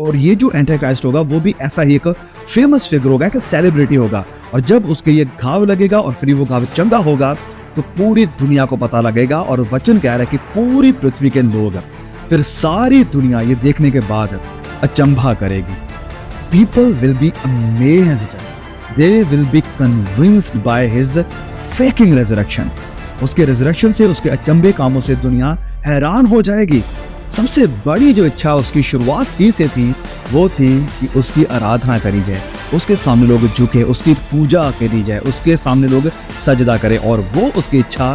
और ये जो एंटी क्राइस्ट होगा वो भी ऐसा ही एक फेमस फिगर होगा, एक सेलिब्रिटी होगा। और जब उसके ये घाव लगेगा और फिर वो घाव चंगा होगा तो पूरी दुनिया को पता लगेगा। और वचन कह रहा है कि पूरी पृथ्वी के लोग, फिर सारी दुनिया ये देखने के बाद अचंभा करेगी। People will be amazed, they will be convinced by his faking resurrection. उसके रेजरेक्शन से, उसके अचंभे कामों से दुनिया हैरान हो जाएगी। सबसे बड़ी जो इच्छा उसकी शुरुआत ही से थी वो थी कि उसकी आराधना करी जाए, उसके सामने लोग झुके, उसकी पूजा करी जाए, उसके सामने लोग सजदा करें। और वो उसकी इच्छा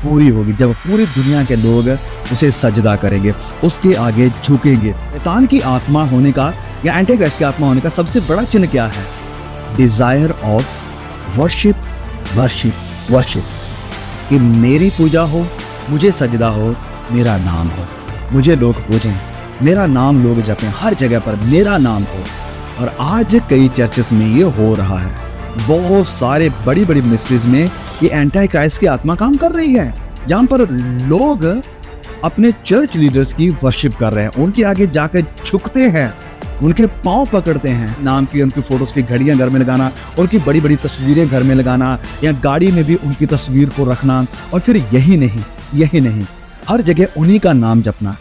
पूरी होगी जब पूरी दुनिया के लोग उसे सजदा करेंगे, उसके आगे झुकेंगे। शैतान की आत्मा होने का या एंटी क्राइस्ट की आत्मा होने का सबसे बड़ा चिन्ह क्या है? Desire of worship, worship, worship. कि मेरी पूजा हो, मुझे सजदा हो, मेरा नाम हो, मुझे लोग पूजें, मेरा नाम लोग जपें, हर जगह पर मेरा नाम हो। और आज कई चर्चेस में ये हो रहा है। बहुत सारे बड़ी बड़ी मिनिस्ट्रीज में ये एंटी क्राइस्ट की आत्मा काम कर रही है, जहां पर लोग अपने चर्च लीडर्स की वर्शिप कर रहे हैं, उनके आगे जाकर झुकते हैं, उनके पांव पकड़ते हैं। नाम की उनकी फोटोज की घड़ियां घर में लगाना, उनकी बड़ी बड़ी तस्वीरें घर में लगाना, या गाड़ी में भी उनकी तस्वीर को रखना। और फिर यही नहीं, हर जगह उन्हीं का नाम जपना।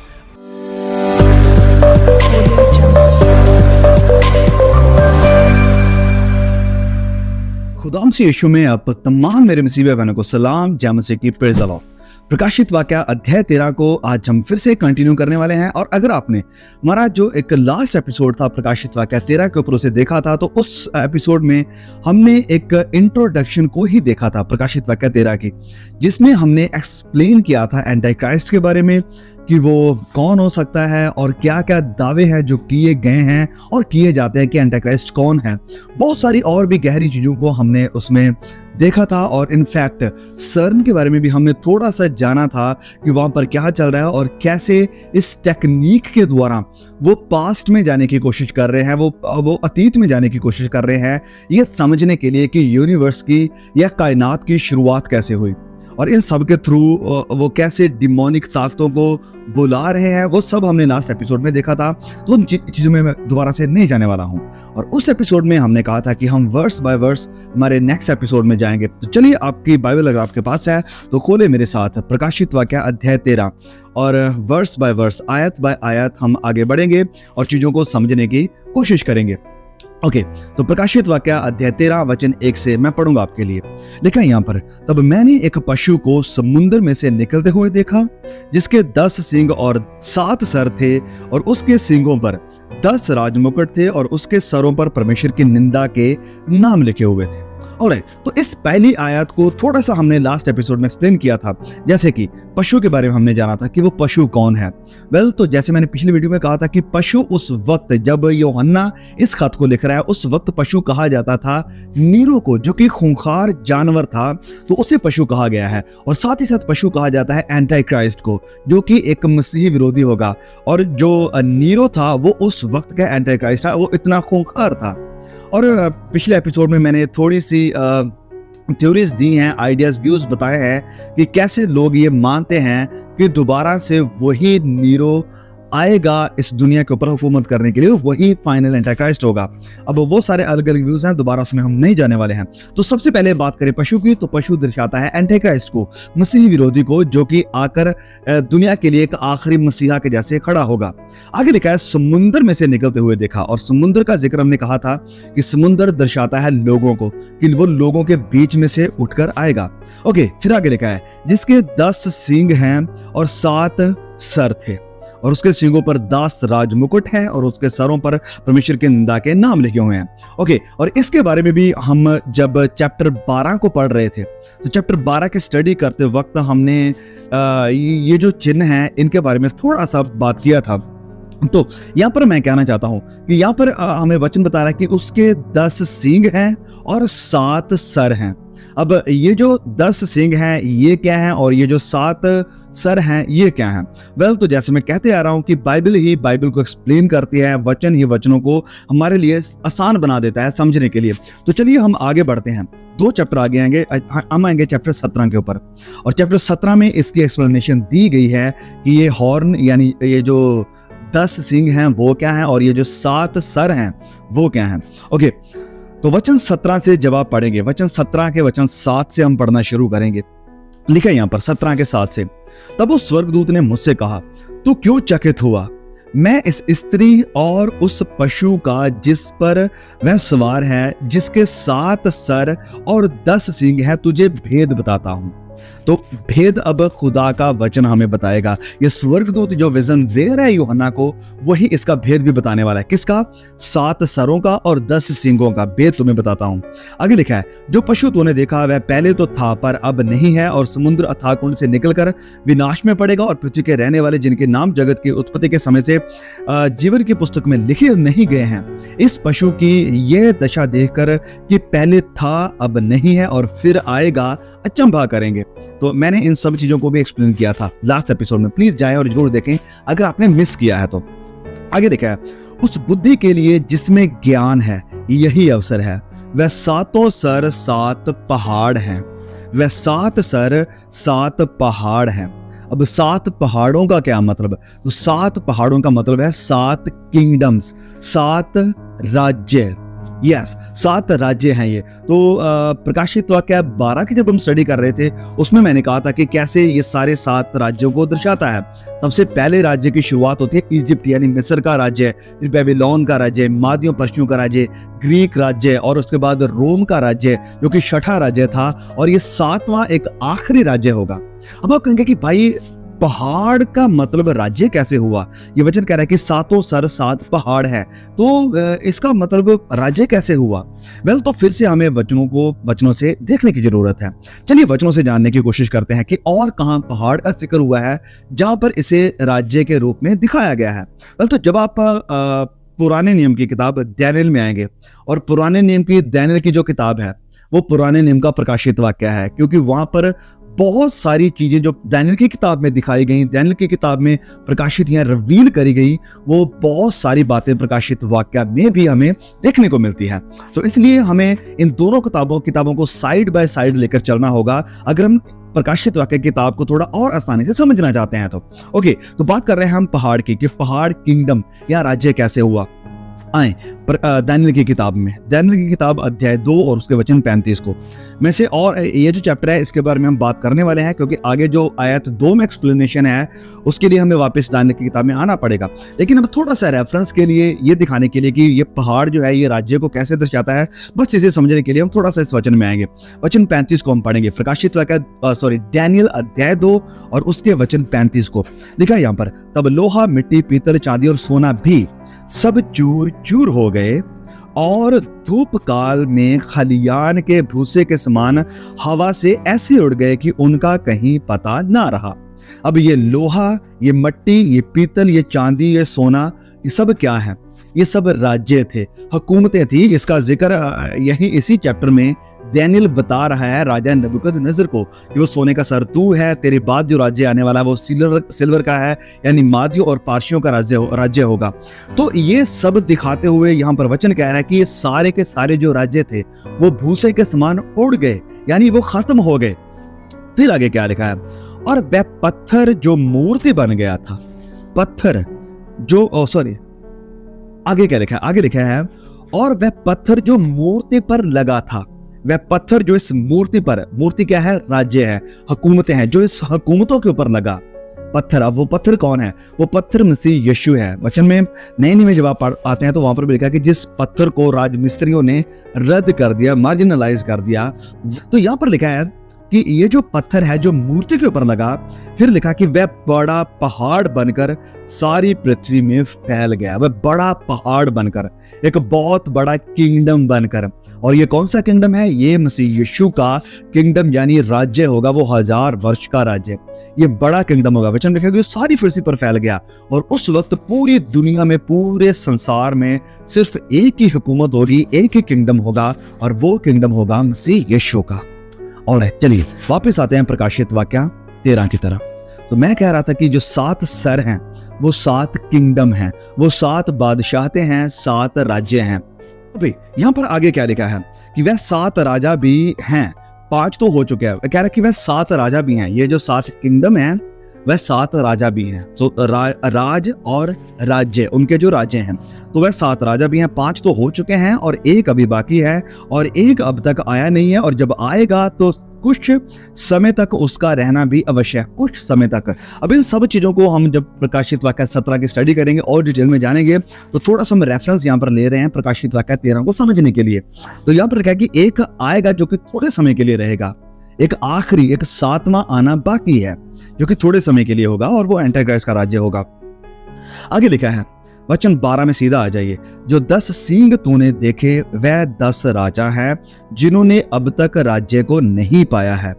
खुदाम से यीशु में आप तमाम मेरे मसीह बहनों को सलाम, जय मसीह की प्रेज़ द लॉर्ड। प्रकाशित वाक्य अध्याय 13 को आज हम फिर से कंटिन्यू करने वाले हैं। और अगर आपने हमारा जो एक लास्ट एपिसोड था प्रकाशित वाक्य 13 के ऊपर उसे देखा था, तो उस एपिसोड में हमने एक इंट्रोडक्शन को ही देखा था प्रकाशित वाक्य 13 की, जिसमें हमने एक्सप्लेन किया था एंटी क्राइस्ट के बारे में कि वो कौन हो सकता है और क्या क्या दावे हैं जो किए गए हैं और किए जाते हैं कि एंटी क्राइस्ट कौन है। बहुत सारी और भी गहरी चीज़ों को हमने उसमें देखा था। और इनफैक्ट सर्न के बारे में भी हमने थोड़ा सा जाना था कि वहाँ पर क्या चल रहा है और कैसे इस टेक्निक के द्वारा वो पास्ट में जाने की कोशिश कर रहे हैं, वो अतीत में जाने की कोशिश कर रहे हैं, ये समझने के लिए कि यूनिवर्स की या कायनात की शुरुआत कैसे हुई और इन सब के थ्रू वो कैसे डिमोनिक ताकतों को बुला रहे हैं। वो सब हमने लास्ट एपिसोड में देखा था, तो उन चीज़ों में मैं दोबारा से नहीं जाने वाला हूँ। और उस एपिसोड में हमने कहा था कि हम वर्स बाय वर्स हमारे नेक्स्ट एपिसोड में जाएंगे। तो चलिए, आपकी बाइबल अगर आपके पास है तो खोले मेरे साथ प्रकाशित वाक्य अध्याय 13 और वर्स बाय वर्स, आयत बाय आयत हम आगे बढ़ेंगे और चीज़ों को समझने की कोशिश करेंगे। ओके, तो प्रकाशित वाक्य अध्याय 13 वचन 1 से मैं पढ़ूंगा आपके लिए। लिखा है यहाँ पर, तब मैंने एक पशु को समुद्र में से निकलते हुए देखा, जिसके 10 सींग और 7 सर थे, और उसके सींगों पर 10 राजमुकुट थे, और उसके सरों पर परमेश्वर की निंदा के नाम लिखे हुए थे। ऑलराइट, तो इस पहली आयत को थोड़ा सा हमने लास्ट एपिसोड में एक्सप्लेन किया था, जैसे कि पशु के बारे में हमने जाना था कि वो पशु कौन है। तो जैसे मैंने पिछली वीडियो में कहा था कि पशु उस वक्त जब यूहन्ना इस खत को लिख रहा है, उस वक्त पशु कहा जाता था नीरो को, जो कि खूंखार जानवर था, तो उसे पशु कहा गया है। और साथ ही साथ पशु कहा जाता है एंटी क्राइस्ट को, जो कि एक मसीह विरोधी होगा। और जो नीरो था वो उस वक्त का एंटी क्राइस्ट था, वो इतना खूंखार था। और पिछले एपिसोड में मैंने थोड़ी सी थ्योरीज दी हैं, आइडियाज, व्यूज बताए हैं कि कैसे लोग ये मानते हैं कि दोबारा से वही नीरो आएगा इस दुनिया के ऊपर हुकूमत करने के लिए, वही फाइनल एंटी क्राइस्ट होगा। अब वो सारे अलग अलग व्यूज हैं, दोबारा उसमें हम नहीं जाने वाले हैं। तो सबसे पहले बात करें पशु की, तो पशु दर्शाता है एंटी क्राइस्ट को, मसीही विरोधी को, जो कि आकर दुनिया के लिए एक आखिरी मसीहा के जैसे खड़ा होगा। आगे लिखा है, समुद्र में से निकलते हुए देखा। और समुद्र का जिक्र हमने कहा था कि समुद्र दर्शाता है लोगों को, कि वो लोगों के बीच में से उठकर आएगा। ओके, फिर आगे लिखा है, जिसके 10 सींग हैं और 7 सर थे, और उसके सींगों पर 10 राजमुकुट हैं, और उसके सरों पर परमेश्वर के निंदा के नाम लिखे हुए हैं। ओके, और इसके बारे में भी हम जब चैप्टर 12 को पढ़ रहे थे, तो चैप्टर 12 की स्टडी करते वक्त हमने ये जो चिन्ह हैं इनके बारे में थोड़ा सा बात किया था। तो यहाँ पर मैं कहना चाहता हूँ कि यहाँ पर हमें वचन बता रहा है कि उसके 10 सींग हैं और 7 सर हैं। अब ये जो 10 सींग हैं ये क्या है, और ये जो 7 सर हैं ये क्या है? तो जैसे मैं कहते आ रहा हूँ कि बाइबल ही बाइबल को एक्सप्लेन करती है, वचन ही वचनों को हमारे लिए आसान बना देता है समझने के लिए। तो चलिए हम आगे बढ़ते हैं, 2 चैप्टर आगे आएंगे, हम आएंगे चैप्टर 17 के ऊपर। और चैप्टर 17 में इसकी एक्सप्लेनेशन दी गई है कि ये हॉर्न यानी ये जो 10 सिंह हैं वो क्या हैं, और ये जो 7 सर हैं वो क्या हैं। ओके, तो वचन 17 से जब आप पढ़ेंगे, वचन 17 के वचन 7 से हम पढ़ना शुरू करेंगे। लिखा है यहाँ पर 17 के 7 से, तब उस स्वर्गदूत ने मुझसे कहा, तू क्यों चकित हुआ? मैं इस स्त्री और उस पशु का जिस पर वह सवार है, जिसके 7 सर और 10 सींग हैं, तुझे भेद बताता हूं। तो भेद अब खुदा का वचन हमें बताएगा। ये स्वर्गदूत जो विजन दे रहा है यूहन्ना को, वही इसका भेद भी बताने वाला है। किसका? 7 सरों का और 10 सींगों का भेद तुम्हें बताता हूं। आगे लिखा है, जो पशु तूने देखा वह पहले तो था पर अब नहीं है, और समुद्र अथाह कुंड से निकलकर विनाश में पड़ेगा, और पृथ्वी के रहने वाले जिनके नाम जगत की उत्पत्ति के समय से जीवन की पुस्तक में लिखे नहीं गए हैं, इस पशु की यह दशा देखकर कि पहले था अब नहीं है और फिर आएगा, अचंभा करेंगे। तो मैंने इन सब चीजों को भी एक्सप्लेन किया था लास्ट एपिसोड में, प्लीज जाएं और जरूर देखें अगर आपने मिस किया है तो। आगे देखा है, उस बुद्धि के लिए जिसमें ज्ञान है यही अवसर है। वह 7 सर 7 पहाड़ हैं, वह 7 सर 7 पहाड़ हैं। अब 7 पहाड़ों का क्या मतलब? तो 7 पहाड़ों का मतलब है 7 किंगडम्स, 7 राज्य। यस, 7 राज्य हैं ये। तो प्रकाशित वाक्य 12 की जब हम स्टडी कर रहे थे, उसमें मैंने कहा था कि कैसे ये सारे 7 राज्यों को दर्शाता है। सबसे पहले राज्य की शुरुआत होती है इजिप्ट यानी मिस्र का राज्य, फिर बेबीलोन का राज्य, मादियों पर्शियों का राज्य, ग्रीक राज्य, और उसके बाद रोम का राज्य जो कि 6ठा राज्य था, और ये 7वां एक आखिरी राज्य होगा। अब आप कहेंगे कि भाई पहाड़ का मतलब राज्य कैसे हुआ? ये वचन कह रहा है कि 7 सर 7 पहाड़ है, तो इसका मतलब राज्य कैसे हुआ? वेल, तो फिर से हमें वचनों से देखने की जरूरत है। चलिए वचनों से जानने की कोशिश करते हैं कि और कहां पहाड़ का जिक्र हुआ है जहां पर इसे राज्य के रूप में दिखाया गया है। वेल, तो जब आप पुराने नियम की किताब दानियेल में आएंगे, और पुराने नियम की दानियेल की जो किताब है वो पुराने नियम का प्रकाशित वाक्य है, क्योंकि वहां पर बहुत सारी चीजें जो दानियेल की किताब में दिखाई गई, दानियेल की किताब में प्रकाशित या रिवील करी गई, वो बहुत सारी बातें प्रकाशित वाक्य में भी हमें देखने को मिलती है। तो इसलिए हमें इन दोनों किताबों को साइड बाय साइड लेकर चलना होगा अगर हम प्रकाशित वाक्य किताब को थोड़ा और आसानी से समझना चाहते हैं तो। ओके, तो बात कर रहे हैं हम पहाड़ की, कि पहाड़ किंगडम या राज्य कैसे हुआ। आए दानियेल की किताब में, दानियेल की किताब अध्याय 2 और उसके वचन 35 को में से, और ये जो चैप्टर है इसके बारे में हम बात करने वाले हैं, क्योंकि आगे जो आयत 2 में एक्सप्लेनेशन है उसके लिए हमें वापस दानियेल की किताब में आना पड़ेगा। लेकिन अब थोड़ा सा रेफरेंस के लिए, ये दिखाने के लिए कि ये पहाड़ जो है ये राज्य को कैसे दर्शाता है, बस इसे समझने के लिए हम थोड़ा सा इस वचन में आएंगे। वचन 35 को हम पढ़ेंगे, प्रकाशित वाक्य दानियेल अध्याय 2 और उसके वचन 35 को। लिखा है यहाँ पर, तब लोहा, मिट्टी, पीतल, चांदी और सोना भी सब चूर चूर हो गए, और धूप काल में खलियान के भूसे के समान हवा से ऐसे उड़ गए कि उनका कहीं पता ना रहा। अब ये लोहा, ये मिट्टी, ये पीतल, ये चांदी, ये सोना, ये सब क्या है? ये सब राज्य थे, हुकूमतें थी। इसका जिक्र यही इसी चैप्टर में दानियेल बता रहा है राजा नबूकदनेस्सर को कि वो सोने का सर तू है, तेरे बाद जो राज्य आने वाला है वो सिल्वर का है, यानी मादियों और पारसियों का राज्य होगा। तो ये सब दिखाते हुए यहाँ पर वचन कह रहा है कि ये सारे के सारे जो राज्य थे वो भूसे के समान उड़ गए, यानी वो खत्म हो गए। फिर आगे क्या लिखा है, और वह पत्थर जो मूर्ति बन गया था, पत्थर जो आगे क्या लिखा है? आगे लिखा है, और वह पत्थर जो मूर्ति पर लगा था, वह पत्थर जो इस मूर्ति पर, मूर्ति क्या है? राज्य है, हुकूमतें हैं, जो इस हुकूमतों के ऊपर लगा पत्थर। अब वो पत्थर कौन है? वो पत्थर मसीह यीशु है। वचन में नए नियम में जब आप आते हैं तो वहां पर भी लिखा कि जिस पत्थर को राजमिस्त्रियों ने रद्द कर दिया, मार्जिनलाइज कर दिया। तो यहाँ पर लिखा है कि ये जो पत्थर है जो मूर्ति के ऊपर लगा, फिर लिखा कि वह बड़ा पहाड़ बनकर सारी पृथ्वी में फैल गया। वह बड़ा पहाड़ बनकर, एक बहुत बड़ा किंगडम बनकर। और ये कौन सा किंगडम है? ये मसीह यीशु का किंगडम, यानी राज्य होगा, वो 1000 वर्ष का राज्य। ये बड़ा किंगडम होगा। वचन लिखा कि सारी पृथ्वी पर फैल गया, और उस वक्त पूरी दुनिया में, पूरे संसार में सिर्फ एक ही हुकूमत होगी, एक ही किंगडम होगा, और वो किंगडम होगा मसीह यीशु का। और चलिए वापस आते हैं प्रकाशित वाक्य 13 की तरफ। तो मैं कह रहा था कि जो 7 सर हैं वो 7 किंगडम हैं, वो 7 बादशाहते हैं, 7 राज्य हैं। अभी यहाँ पर आगे क्या लिखा है कि वह 7 राजा भी हैं। 5 तो हो चुके हैं, कह रहा है कि वह 7 राजा भी हैं। ये जो 7 किंगडम हैं, वह 7 राजा भी हैं। तो राज और राज्य, उनके जो राज्य हैं, तो वह 7 राजा भी हैं। 5 तो हो चुके हैं और 1 अभी बाकी है, और 1 अब तक आया नहीं है, और जब आएगा तो कुछ समय तक उसका रहना भी अवश्य है, कुछ समय तक। अब इन सब चीजों को हम जब प्रकाशित वाक्य 17 की स्टडी करेंगे और डिटेल में जानेंगे, तो थोड़ा सा हम रेफरेंस यहाँ पर ले रहे हैं प्रकाशित वाक्य 13 को समझने के लिए। तो यहाँ पर क्या है कि एक आएगा जो कि थोड़े समय के लिए रहेगा, एक आखिरी, एक 7वां आना बाकी है जो कि थोड़े समय के लिए होगा, और वो एंटीक्राइस्ट का राज्य होगा। आगे लिखा है वचन 12 में, सीधा आ जाइए। जो 10 सींग तूने देखे वह 10 राजा हैं जिन्होंने अब तक राज्य को नहीं पाया है,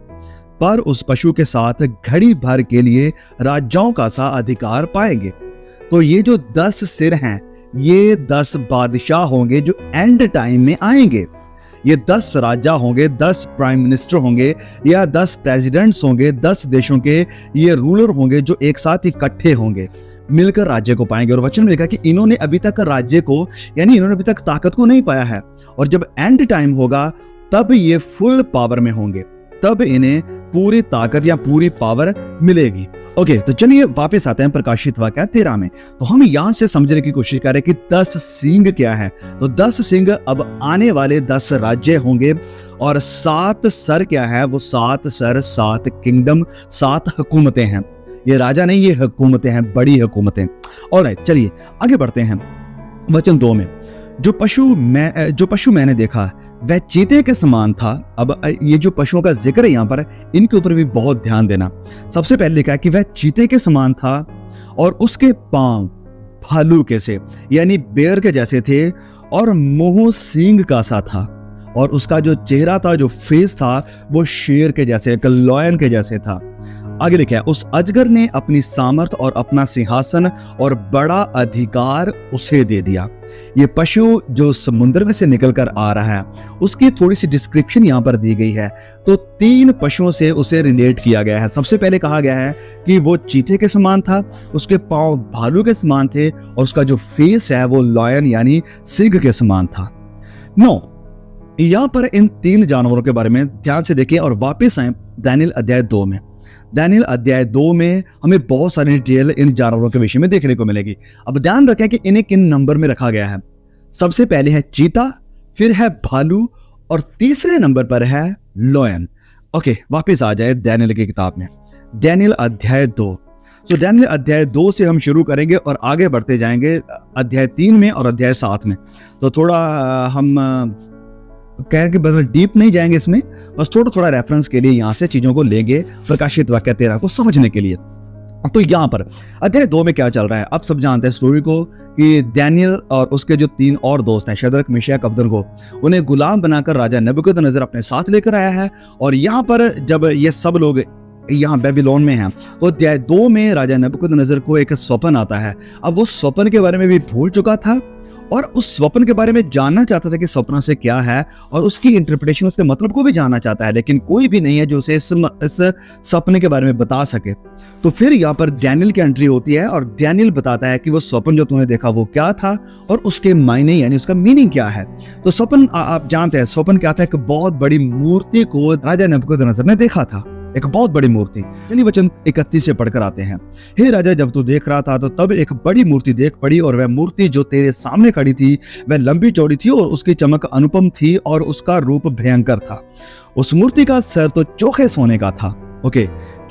पर उस पशु के साथ घड़ी भर के लिए राजाओं का सा अधिकार पाएंगे। तो ये जो 10 सिर हैं, ये 10 बादशाह होंगे जो एंड टाइम में आएंगे। ये 10 राजा होंगे, 10 प्राइम मिनिस्टर होंगे, या 10 प्रेसिडेंट्स होंगे, 10 देशों के ये रूलर होंगे जो एक साथ इकट्ठे होंगे, मिलकर राज्य को पाएंगे। और वचन में लिखा कि इन्होंने अभी तक राज्य को, यानी इन्होंने अभी तक ताकत को नहीं पाया है, और जब एंड टाइम होगा तब ये फुल पावर में होंगे, तब इन्हें पूरी ताकत या पूरी पावर मिलेगी। ओके, तो चलिए वापस आते हैं प्रकाशित वाक्य 13 में। तो हम यहां से समझने की कोशिश करें कि 10 सींग क्या है। तो 10 सींग अब आने वाले 10 राज्य होंगे, और 7 सर क्या है, वो 7 सर 7 किंगडम, 7 हुकूमतें हैं। ये राजा नहीं, ये हुकूमतें हैं, बड़ी हुकूमतें। ऑलराइट, चलिए आगे बढ़ते हैं। वचन 2 में, जो पशु मैंने देखा वह चीते के समान था। अब ये जो पशुओं का जिक्र है यहाँ पर, इनके ऊपर भी बहुत ध्यान देना। सबसे पहले लिखा है कि वह चीते के समान था, और उसके पांव भालू के से, यानी बेर के जैसे थे, और मुंह सींग का सा था, और उसका जो चेहरा था, जो फेस था, वो शेर के जैसे, एक लॉयन के जैसे था। आगे लिखा है, उस अजगर ने अपनी सामर्थ और अपना सिंहासन और बड़ा अधिकार उसे दे दिया। ये पशु जो समुद्र में से निकलकर आ रहा है, उसकी थोड़ी सी डिस्क्रिप्शन यहाँ पर दी गई है। तो 3 पशुओं से उसे रिलेट किया गया है। सबसे पहले कहा गया है कि वो चीते के समान था, उसके पांव भालू के समान थे, और उसका जो फेस है वो लॉयन यानी सिंह के समान था। यहाँ पर इन 3 जानवरों के बारे में ध्यान से देखिए, और वापस आए दानियेल अध्याय 2 में। दानियेल अध्याय 2 में हमें बहुत सारी डिटेल इन जानवरों के विषय में देखने को मिलेगी। अब ध्यान रखें कि इन्हें किन नंबर में रखा गया है। सबसे पहले है चीता, फिर है भालू, और तीसरे नंबर पर है लॉयन। ओके, वापस आ जाए दानियेल की किताब में, दानियेल अध्याय 2। तो दानियेल अध्याय 2 से हम शुरू करेंगे और आगे बढ़ते जाएंगे अध्याय 3 में और अध्याय 7 में। तो थोड़ा हम कह के बस डीप नहीं जाएंगे इसमें, बस थोड़ा थोड़ा रेफरेंस के लिए यहाँ से चीजों को लेंगे प्रकाशित वाक्य 13 को समझने के लिए। तो यहाँ पर अध्याय 2 में क्या चल रहा है, अब सब जानते हैं स्टोरी को, कि दानियेल और उसके जो 3 और दोस्त हैं, शद्रक, मिशक, अबेदनगो, उन्हें गुलाम बनाकर राजा नबूकदनेस्सर अपने साथ लेकर आया है। और यहाँ पर जब ये सब लोग यहाँ बेबीलोन में हैं, तो अध्याय 2 में राजा नबूकदनेस्सर को एक स्वप्न आता है। अब वो स्वप्न के बारे में भी भूल चुका था, और उस स्वप्न के बारे में जानना चाहता था कि स्वप्न से क्या है, और उसकी इंटरप्रिटेशन, उसके मतलब को भी जानना चाहता है, लेकिन कोई भी नहीं है जो उसे इस सपने के बारे में बता सके। तो फिर यहाँ पर दानियेल की एंट्री होती है, और दानियेल बताता है कि वो स्वप्न जो तूने देखा वो क्या था, और उसके मायने यानी उसका मीनिंग क्या है। तो स्वप्न आप जानते हैं, स्वप्न क्या था, एक बहुत बड़ी मूर्ति को राजा नबूकदनेस्सर ने देखा था, एक बहुत बड़ी मूर्ति। चलिए वचन 31 से पढ़कर आते हैं। हे राजा, जब तू देख रहा था तो तब एक बड़ी मूर्ति देख पड़ी, और वह मूर्ति जो तेरे सामने खड़ी थी वह लंबी चौड़ी थी, और उसकी चमक अनुपम थी, और उसका रूप भयंकर था। उस मूर्ति का सर तो चोखे सोने का था,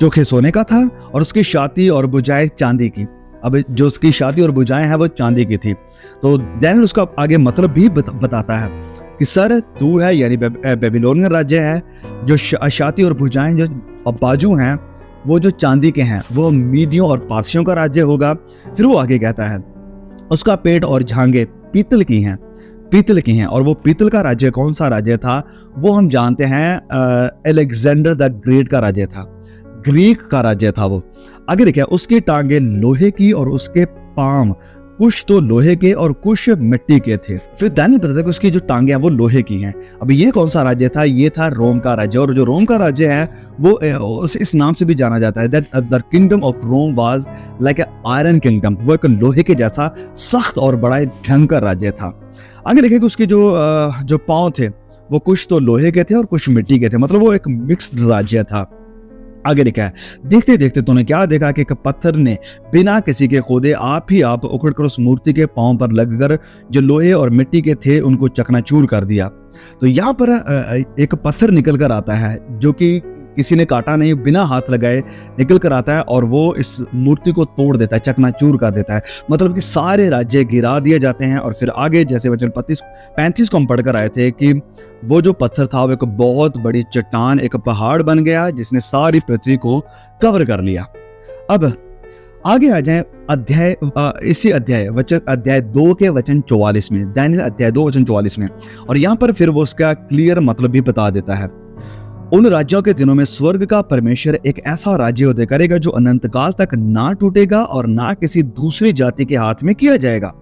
चोखे सोने का था, और उसकी छाती और भुजाएं चांदी की। अब जो उसकी छाती और भुजाएं हैं वो चांदी की थी। तो दानियेल उसका आगे मतलब भी बताता है कि सर तू है, यानी बेबीलोनियन राज्य है, जो छाती और भुजाएं, जो बाजू हैं, वो जो चांदी के हैं, वो मीदियों और पारसियों का राज्य होगा। फिर वो आगे कहता है, उसका पेट और झांगे पीतल की हैं, और वो पीतल का राज्य कौन सा राज्य था, वो हम जानते हैं अलेक्जेंडर द ग्रेट का राज्य था, ग्रीक का राज्य था वो। आगे देखिए, उसकी टांगे लोहे की और उसके पांव कुछ तो लोहे के और कुछ मिट्टी के थे। फिर दानियेल बताता है कि उसकी जो टांगे हैं वो लोहे की हैं। अब ये कौन सा राज्य था, ये था रोम का राज्य, और जो रोम का राज्य है वो इस नाम से भी जाना जाता है, that the kingdom of Rome was like iron kingdom. वो एक लोहे के जैसा सख्त और बड़ा भयंकर राज्य था। आगे देखिए कि उसके जो पांव थे वो कुछ तो लोहे के थे और कुछ मिट्टी के थे, मतलब वो एक मिक्स्ड राज्य था। आगे लिखा है, देखते देखते तूने क्या देखा कि एक पत्थर ने बिना किसी के खोदे आप ही आप उखड़कर उस मूर्ति के पांव पर लगकर जो लोहे और मिट्टी के थे उनको चकनाचूर कर दिया। तो यहाँ पर एक पत्थर निकल कर आता है जो कि किसी ने काटा नहीं, बिना हाथ लगाए निकल कर आता है और वो इस मूर्ति को तोड़ देता है, चकनाचूर कर देता है। मतलब कि सारे राज्य गिरा दिए जाते हैं। और फिर आगे जैसे वचन 35 को हम पढ़कर आए थे कि वो जो पत्थर था वो एक बहुत बड़ी चट्टान, एक पहाड़ बन गया जिसने सारी पृथ्वी को कवर कर लिया। अब आगे आ जाए इसी अध्याय 2 के वचन 44 में, दानियेल अध्याय 2 वचन 44 में। और यहाँ पर फिर वो उसका क्लियर मतलब भी बता देता है। उन राज्यों के दिनों में स्वर्ग का परमेश्वर एक ऐसा राज्य उदय करेगा जो अनंत काल तक ना टूटेगा और ना किसी दूसरी जाति के हाथ में किया जाएगा,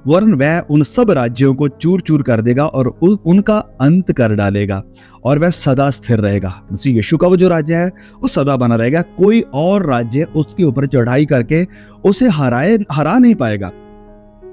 वरन वह उन सब राज्यों को चूर चूर कर देगा और उनका अंत कर डालेगा और वह सदा स्थिर रहेगा। मसीह यीशु का वो जो राज्य है वो सदा बना रहेगा। कोई और राज्य उसके ऊपर चढ़ाई करके उसे हरा नहीं पाएगा।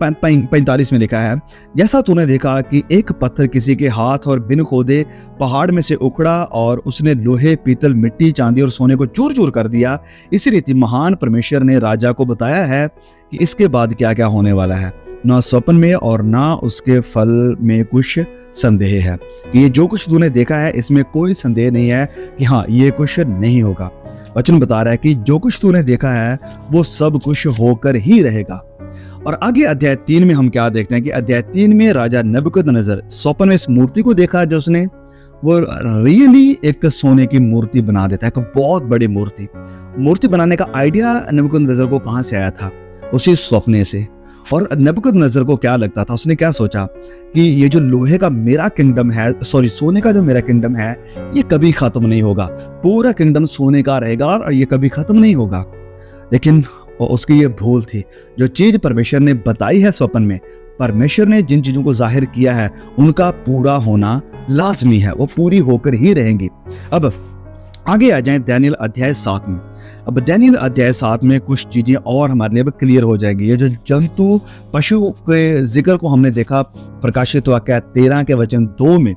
45 में लिखा है, जैसा तूने देखा कि एक पत्थर किसी के हाथ और बिन खोदे पहाड़ में से उखड़ा और उसने लोहे, पीतल, मिट्टी, चांदी और सोने को चूर चूर कर दिया, इसी रीति महान परमेश्वर ने राजा को बताया है कि इसके बाद क्या क्या होने वाला है। ना स्वप्न में और ना उसके फल में कुछ संदेह है। ये जो कुछ तूने देखा है इसमें कोई संदेह नहीं है कि हाँ ये कुछ नहीं होगा। वचन बता रहा है कि जो कुछ तूने देखा है वो सब कुछ होकर ही रहेगा। और आगे अध्याय 3 में हम क्या देखते हैं कि अध्याय 3 में राजा नबूकदनेस्सर स्वप्न में इस मूर्ति को देखा जो उसने वो रियली एक सोने की मूर्ति बना देता है, एक बहुत बड़ी मूर्ति बनाने का आइडिया नबूकदनेस्सर को कहां से आया था? उसी स्वप्ने से। और नबूकदनेस्सर को क्या लगता था, उसने क्या सोचा कि ये जो लोहे का मेरा किंगडम है, सोने का जो मेरा किंगडम है, ये कभी खत्म नहीं होगा, पूरा किंगडम सोने का रहेगा और ये कभी खत्म नहीं होगा। लेकिन उसकी ये भूल थी। जो चीज परमेश्वर ने बताई है स्वप्न में, परमेश्वर ने जिन चीजों को जाहिर किया है उनका पूरा होना लाजमी है, वो पूरी होकर ही रहेंगी। अब आगे आ जाएं दानियेल अध्याय 7 में। अब दानियेल अध्याय 7 में कुछ चीजें और हमारे लिए क्लियर हो जाएगी। ये जो जंतु पशु के जिक्र को हमने देखा प्रकाशित वाक्य 13 के वचन 2 में,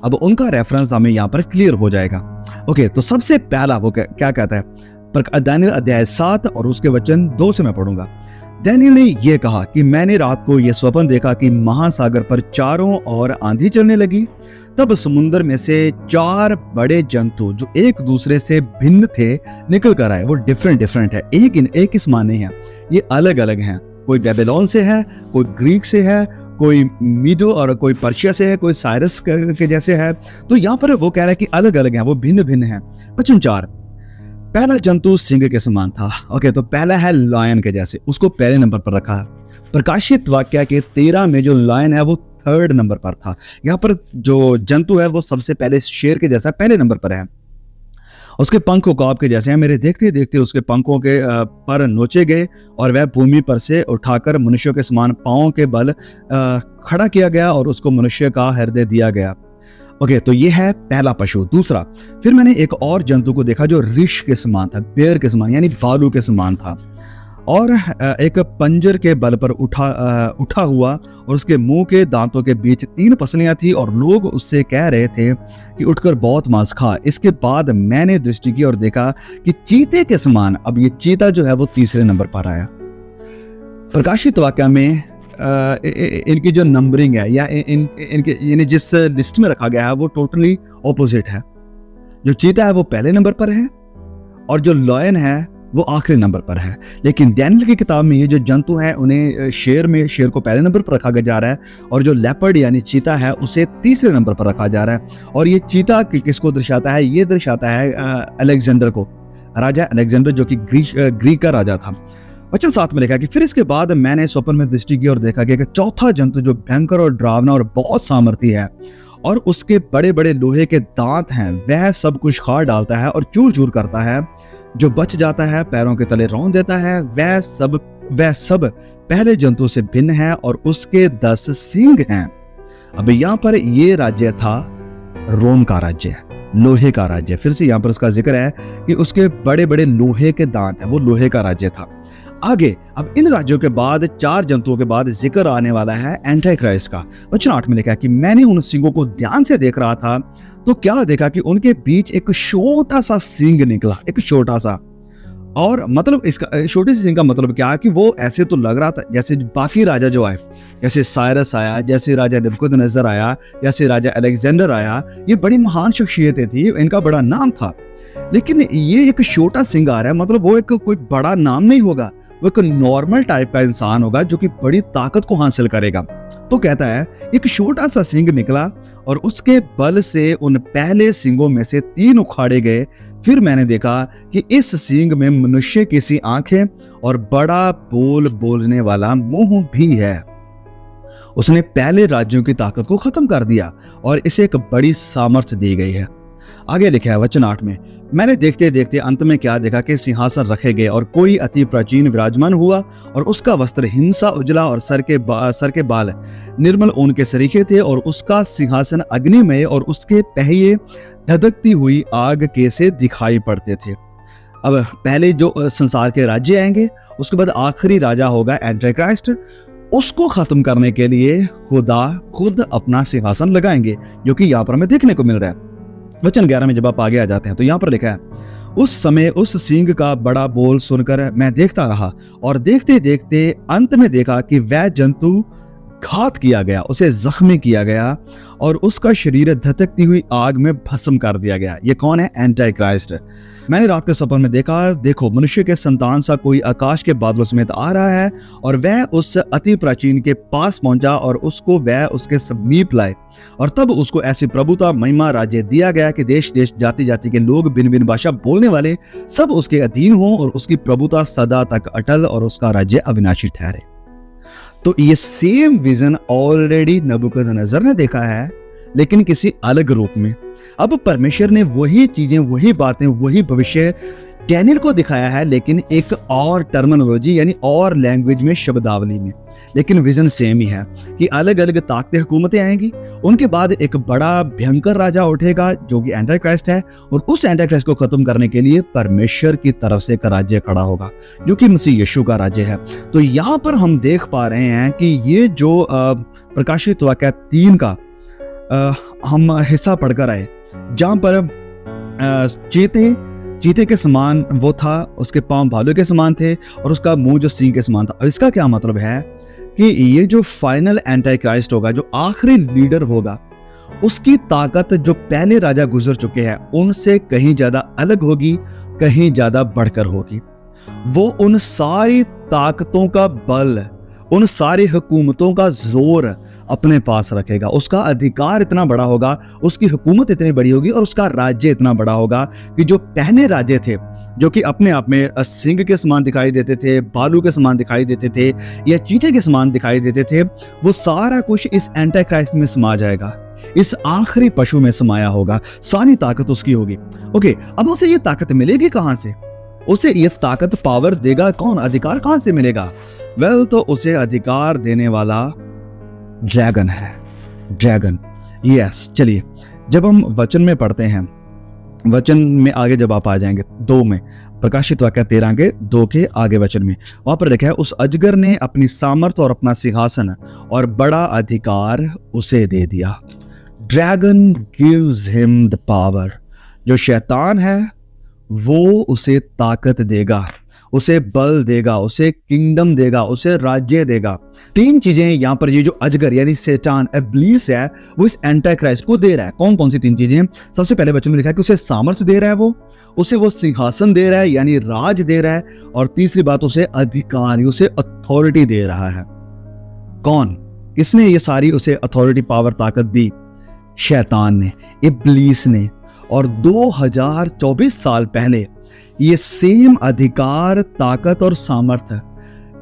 अब उनका रेफरेंस हमें यहाँ पर क्लियर हो जाएगा। ओके, तो सबसे पहला वो क्या कहता है दानियेल अध्याय 7 और उसके वचन 2 से मैं पढ़ूंगा। दानियेल ने यह कहा कि मैंने रात को यह स्वप्न देखा कि महासागर पर चारों ओर आंधी चलने लगी। तब समुद्र में से 4 बड़े जंतु जो एक दूसरे से भिन्न थे निकल कर आए। वो डिफरेंट है, एक ही समान नहीं है, ये अलग अलग हैं। कोई बेबीलोन से है, कोई ग्रीक से है, कोई मीडो और कोई पर्शिया से है, कोई साइरस के जैसे है। तो यहाँ पर वो कह रहा है कि अलग अलग हैं, वो भिन्न भिन्न हैं। वचन 4, पहला जंतु सिंह के समान था। ओके, तो पहला है लायन के जैसे, उसको पहले नंबर पर रखा है। प्रकाशित वाक्य के 13 में जो लायन है वो 3rd नंबर पर था। यहाँ पर जो जंतु है वो सबसे पहले शेर के जैसा पहले नंबर पर है। उसके पंख उकाब के जैसे हैं। मेरे देखते देखते उसके पंखों के पर नोचे गए और वह भूमि पर से उठाकर मनुष्यों के समान पांवों के बल खड़ा किया गया और उसको मनुष्य का हृदय दिया गया। ओके, तो ये है पहला पशु। दूसरा, फिर मैंने एक और जंतु को देखा जो ऋष के समान था, बेर के समान यानी भालू के समान था, और एक पंजर के बल पर उठा हुआ और उसके मुंह के दांतों के बीच 3 पसलियां थी और लोग उससे कह रहे थे कि उठकर बहुत मांस खा। इसके बाद मैंने दृष्टि की और देखा कि चीते के समान, अब ये चीता जो है वो 3रे नंबर पर आया। प्रकाशित वाक्य में इनकी जो नंबरिंग है या इनके जिस लिस्ट में रखा गया है वो टोटली ऑपोजिट है। जो चीता है वो पहले नंबर पर है और जो लॉयन है वो आखिरी नंबर पर है। लेकिन दानियेल की किताब में ये जो जंतु हैं उन्हें शेर को पहले नंबर पर रखा जा रहा है और जो लेपर्ड यानी चीता है उसे 3रे नंबर पर रखा जा रहा है। और ये चीता किसको दर्शाता है? ये दर्शाता है अलेक्जेंडर को, राजा अलेक्जेंडर जो कि ग्रीक का राजा था। वचन 7 में लिखा कि फिर इसके बाद मैंने स्वप्न में दृष्टि की और देखा कि एक चौथा जंतु जो भयंकर और डरावना और बहुत सामर्थी है और उसके बड़े बड़े लोहे के दांत हैं, वह सब कुछ खा डालता है और चूर चूर करता है। जो बच जाता है पैरों के तले रौंद देता है। वह सब पहले जंतु से भिन्न है और उसके 10 सींग हैं। अब यहाँ पर ये राज्य था रोम का राज्य, लोहे का राज्य। फिर से यहाँ पर उसका जिक्र है कि उसके बड़े बड़े लोहे के दांत हैं, वो लोहे का राज्य था। आगे अब इन राज्यों के बाद 4 जंतुओं के बाद जिक्र आने वाला है एंटी क्राइस्ट का। वचन 8 में लिखा है कि मैंने उन सिंगों को ध्यान से देख रहा था तो क्या देखा कि उनके बीच एक छोटा सा सींग निकला, एक छोटा सा। और मतलब इसका छोटे से सींग का मतलब क्या है कि वो ऐसे तो लग रहा था जैसे बाकी राजा जो आए, जैसे साइरस आया, जैसे राजा नेबुकदनेस्सर आया, जैसे राजा अलेक्जेंडर आया, ये बड़ी महान शख्सियतें थी, इनका बड़ा नाम था। लेकिन ये एक छोटा सींग आ रहा है, मतलब वो एक कोई बड़ा नाम नहीं होगा, वो एक नॉर्मल टाइप का इंसान होगा जो कि बड़ी ताकत को हासिल करेगा। तो कहता है एक छोटा सा सिंह निकला और उसके बल से उन पहले सिंगों में से 3 उखाड़े गए। फिर मैंने देखा कि इस सिंग में मनुष्य की सी आंखें और बड़ा बोल बोलने वाला मुंह भी है। उसने पहले राज्यों की ताकत को खत्म कर दिया और इसे एक बड़ी सामर्थ्य दी गई है। आगे लिखा है वचन 8 में, मैंने देखते देखते अंत में क्या देखा कि सिंहासन रखे गए और कोई अति प्राचीन विराजमान हुआ और उसका वस्त्र हिंसा उजला और सर के बाल निर्मल ऊन के सरीखे थे और उसका सिंहासन अग्निमय और उसके पहिए धधकती हुई आग के से दिखाई पड़ते थे। अब पहले जो संसार के राज्य आएंगे, उसके बाद आखिरी राजा होगा एंटीक्राइस्ट। उसको खत्म करने के लिए खुदा खुद अपना सिंहासन लगाएंगे, जो कि यहाँ पर हमें देखने को मिल रहा है। वचन 11 में जब आप आगे आ जाते हैं तो यहाँ पर लिखा है, उस समय उस सिंह का बड़ा बोल सुनकर मैं देखता रहा और देखते देखते अंत में देखा कि वह जंतु घात किया गया, उसे जख्मी किया गया और उसका शरीर धधकती हुई आग में भस्म कर दिया गया। ये कौन है? Anti Christ. मैंने रात के सपने में देखा, देखो मनुष्य के संतान सा कोई आकाश के बादलों समेत आ रहा है और वह उस अति प्राचीन के पास पहुंचा और उसको वह उसके समीप लाए और तब उसको ऐसी प्रभुता महिमा राज्य दिया गया कि देश देश जाति जाति के लोग भिन्न भिन्न भाषा बोलने वाले सब उसके अधीन हों और उसकी प्रभुता सदा तक अटल और उसका राज्य अविनाशी ठहरे। तो ये सेम विजन ऑलरेडी नबूकदनेस्सर ने देखा है, लेकिन किसी अलग रूप में। अब परमेश्वर ने वही चीजें, वही बातें, वही भविष्य डैनियल को दिखाया है, लेकिन एक और टर्मिनोलॉजी यानी और लैंग्वेज में, शब्दावली में। लेकिन विजन सेम ही है कि अलग अलग ताकतें, हुकूमतें आएंगी, उनके बाद एक बड़ा भयंकर राजा उठेगा जो कि एंटी क्राइस्ट है और उस एंटी क्राइस्ट को खत्म करने के लिए परमेश्वर की तरफ से एक राज्य खड़ा होगा जो कि मसीह यीशु का राज्य है। तो यहाँ पर हम देख पा रहे हैं कि ये जो प्रकाशित वाक्य 3 का हम हिस्सा पढ़कर आए, जहां पर चीते के समान वो था, उसके पांव भालू के समान थे और उसका मुंह जो सिंह के समान था। इसका क्या मतलब है कि ये जो फाइनल एंटी क्राइस्ट होगा, जो आखिरी लीडर होगा, उसकी ताकत जो पहले राजा गुजर चुके हैं उनसे कहीं ज्यादा अलग होगी, कहीं ज्यादा बढ़कर होगी। वो उन सारी ताकतों का बल, उन सारी हुकूमतों का जोर अपने पास रखेगा। उसका अधिकार इतना बड़ा होगा, उसकी हुकूमत इतनी बड़ी होगी और उसका राज्य इतना बड़ा होगा कि जो पहले राज्य थे, जो कि अपने आप में सिंह के समान दिखाई देते थे, भालू के समान दिखाई देते थे या चीते के समान दिखाई देते थे, वो सारा कुछ इस एंटी क्राइस्ट में समा जाएगा, इस आखिरी पशु में समाया होगा, सारी ताकत उसकी होगी। ओके, अब उसे ये ताकत मिलेगी कहां से? उसे ये ताकत, पावर देगा कौन? अधिकार कहां से मिलेगा? वेल, तो उसे अधिकार देने वाला ड्रैगन है, ड्रैगन। यस, चलिए जब हम वचन में पढ़ते हैं, वचन में आगे जब आप आ जाएंगे 2 में, प्रकाशित वाक्य 13 के 2 के आगे वचन में, वहां पर लिखा है, उस अजगर ने अपनी सामर्थ और अपना सिंहासन और बड़ा अधिकार उसे दे दिया। Dragon gives him the power. जो शैतान है वो उसे ताकत देगा, उसे बल देगा, उसे किंगडम देगा, उसे राज्य देगा। 3 चीजें यहाँ पर ये जो अजगर यानी शैतान, इब्लीस है, वो इस एंटी क्राइस्ट को दे रहा है। कौन कौन सी 3 चीजें? सबसे पहले वचन में लिखा है कि उसे सामर्थ्य दे रहा है, उसे वो सिंहासन दे रहा है यानी राज दे रहा है, और तीसरी बात उसे अधिकार, उसे अथॉरिटी दे रहा है। कौन? किसने ये सारी उसे अथॉरिटी, पावर, ताकत दी? शैतान ने, इब्लीस ने। और 2024 साल पहले ये सेम अधिकार, ताकत और सामर्थ्य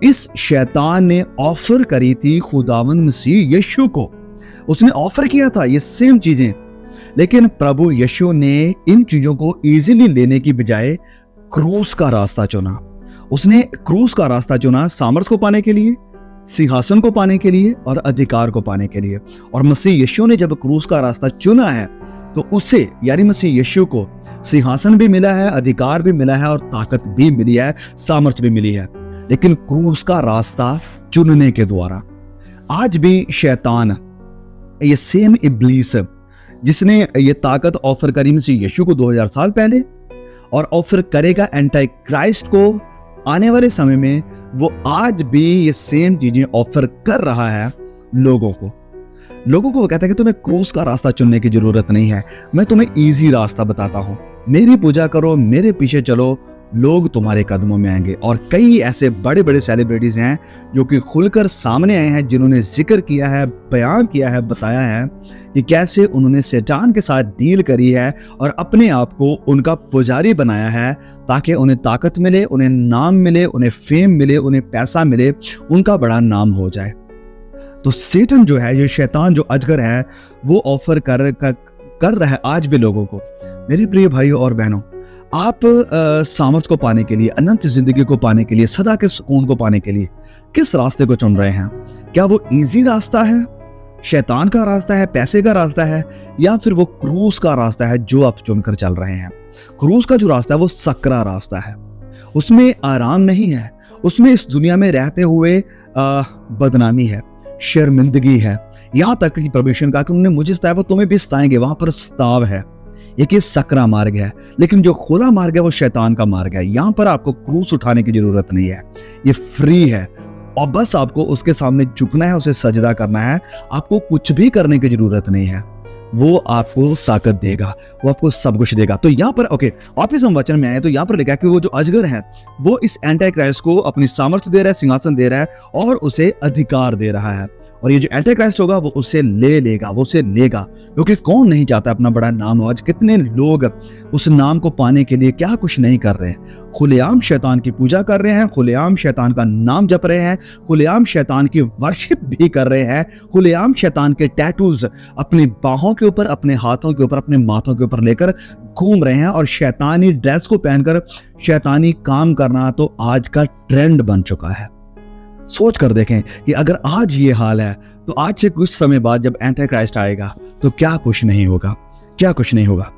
इस शैतान ने ऑफर करी थी खुदावंद मसीह यीशु को। उसने ऑफर किया था ये सेम चीजें, लेकिन प्रभु यीशु ने इन चीजों को इजीली लेने की बजाय क्रूस का रास्ता चुना। उसने क्रूस का रास्ता चुना सामर्थ को पाने के लिए, सिंहासन को पाने के लिए और अधिकार को पाने के लिए। और मसीह यीशु ने जब क्रूस का रास्ता चुना है तो उसे यानी मसीह यीशु को सिंहासन भी मिला है, अधिकार भी मिला है और ताकत भी मिली है, सामर्थ्य भी मिली है, लेकिन क्रूस का रास्ता चुनने के द्वारा। आज भी शैतान, ये सेम इब्लीस जिसने ये ताकत ऑफर करी मसीह यीशु को 2000 साल पहले और ऑफर करेगा एंटी क्राइस्ट को आने वाले समय में, वो आज भी ये सेम चीजें ऑफर कर रहा है लोगों को। वो कहता है कि तुम्हें क्रूस का रास्ता चुनने की जरूरत नहीं है, मैं तुम्हें इजी रास्ता बताता हूं। मेरी पूजा करो, मेरे पीछे चलो, लोग तुम्हारे कदमों में आएंगे। और कई ऐसे बड़े बड़े सेलिब्रिटीज हैं जो कि खुलकर सामने आए हैं, जिन्होंने जिक्र किया है, बयान किया है, बताया है कि कैसे उन्होंने शैतान के साथ डील करी है और अपने आप को उनका पुजारी बनाया है, ताकि उन्हें ताकत मिले, उन्हें नाम मिले, उन्हें फेम मिले, उन्हें पैसा मिले, उनका बड़ा नाम हो जाए। तो सेटन जो है, ये शैतान जो अजगर है, वो ऑफर कर रहा है आज भी लोगों को। मेरे प्रिय भाइयों और बहनों, आप सामर्थ को पाने के लिए, अनंत जिंदगी को पाने के लिए, सदा के सुकून को पाने के लिए किस रास्ते को चुन रहे हैं? क्या वो इजी रास्ता है, शैतान का रास्ता है, पैसे का रास्ता है, या फिर वो क्रूस का रास्ता है जो आप चुनकर चल रहे हैं? क्रूस का जो रास्ता है वो सकरा रास्ता है, उसमें आराम नहीं है, उसमें इस दुनिया में रहते हुए बदनामी है, शर्मिंदगी है, यहाँ तक कि परमेश्वर का कि उन्होंने मुझे सताया वो तुम्हें भी सताएंगे, वहां पर सताव है। एक ये सकरा मार्ग है, लेकिन जो खुला मार्ग है वो शैतान का मार्ग है। यहाँ पर आपको क्रूस उठाने की जरूरत नहीं है, ये फ्री है और बस आपको उसके सामने झुकना है, उसे सजदा करना है। आपको कुछ भी करने की जरूरत नहीं है, वो आपको ताकत देगा, वो आपको सब कुछ देगा। तो यहाँ पर ओके, वापिस हम वचन में आए तो यहाँ पर लिखा कि वो जो अजगर है वो इस एंटी क्राइस्ट को अपनी सामर्थ्य दे रहा है, सिंहासन दे रहा है और उसे अधिकार दे रहा है। और ये जो एंटी क्राइस्ट होगा वो उसे ले लेगा, वो उसे लेगा, क्योंकि कौन नहीं चाहता अपना बड़ा नाम हो। आज कितने लोग उस नाम को पाने के लिए क्या कुछ नहीं कर रहे हैं, खुलेआम शैतान की पूजा कर रहे हैं, खुलेआम शैतान का नाम जप रहे हैं, खुलेआम शैतान की वर्शिप भी कर रहे हैं, खुलेआम शैतान के टैटूज अपनी बाहों के ऊपर, अपने हाथों के ऊपर, अपने माथों के ऊपर लेकर घूम रहे हैं और शैतानी ड्रेस को पहनकर शैतानी काम करना तो आज का ट्रेंड बन चुका है। सोच कर देखें कि अगर आज ये हाल है तो आज से कुछ समय बाद जब एंटी क्राइस्ट आएगा तो क्या कुछ नहीं होगा, क्या कुछ नहीं होगा।